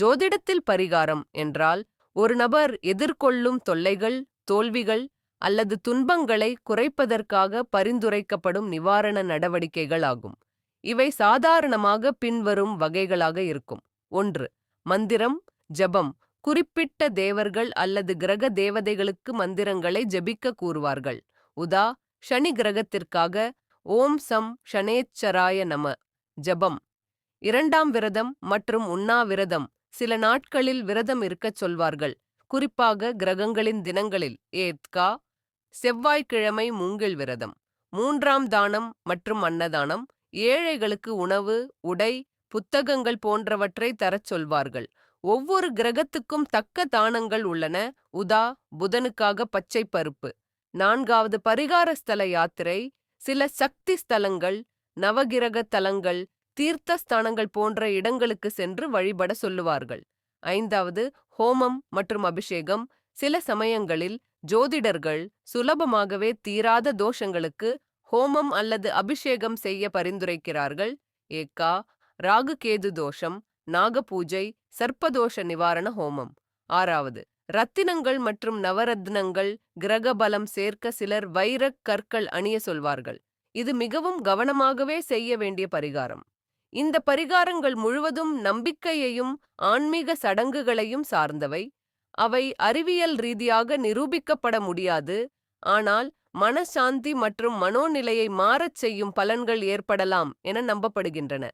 ஜோதிடத்தில் பரிகாரம் என்றால் ஒரு நபர் எதிர்கொள்ளும் தொல்லைகள், தோல்விகள் அல்லது துன்பங்களை குறைப்பதற்காக பரிந்துரைக்கப்படும் நிவாரண நடவடிக்கைகள் ஆகும். இவை சாதாரணமாக பின்வரும் வகைகளாக இருக்கும். 1. மந்திரம், ஜபம். குறிப்பிட்ட தேவர்கள் அல்லது கிரக தேவதைகளுக்கு மந்திரங்களை ஜபிக்க கூறுவார்கள். உதா. சனி கிரகத்திற்காக ஓம் சம் ஷனேச்சராய நம ஜபம். 2. விரதம் மற்றும் உண்ணாவிரதம். சில நாட்களில் விரதம் இருக்கச் சொல்வார்கள், குறிப்பாக கிரகங்களின் தினங்களில். ஏத்கா. செவ்வாய்க்கிழமை மூங்கில் விரதம். 3. தானம் மற்றும் அன்னதானம். ஏழைகளுக்கு உணவு, உடை, புத்தகங்கள் போன்றவற்றை தரச் சொல்வார்கள். ஒவ்வொரு கிரகத்துக்கும் தக்க தானங்கள் உள்ளன. உதா. புதனுக்காக பச்சை பருப்பு. 4. பரிகார ஸ்தல யாத்திரை. சில சக்தி ஸ்தலங்கள், நவகிரக தலங்கள், தீர்த்த ஸ்தானங்கள் போன்ற இடங்களுக்கு சென்று வழிபட சொல்லுவார்கள். 5. ஹோமம் மற்றும் அபிஷேகம். சில சமயங்களில் ஜோதிடர்கள் சுலபமாகவே தீராத தோஷங்களுக்கு ஹோமம் அல்லது அபிஷேகம் செய்ய பரிந்துரைக்கிறார்கள். ஏக்கா. ராகு கேது தோஷம், நாகபூஜை, சர்ப்பதோஷ நிவாரண ஹோமம். 6. ரத்தினங்கள் மற்றும் நவரத்னங்கள். கிரக பலம் சேர்க்க சிலர் வைரக் கற்கள் அணிய சொல்வார்கள். இது மிகவும் கவனமாகவே செய்ய வேண்டிய பரிகாரம். இந்த பரிகாரங்கள் முழுவதும் நம்பிக்கையையும் ஆன்மீக சடங்குகளையும் சார்ந்தவை. அவை அறிவியல் ரீதியாக நிரூபிக்கப்பட முடியாது, ஆனால் மனசாந்தி மற்றும் மனோநிலையை மாறச் செய்யும் பலன்கள் ஏற்படலாம் என நம்பப்படுகின்றன.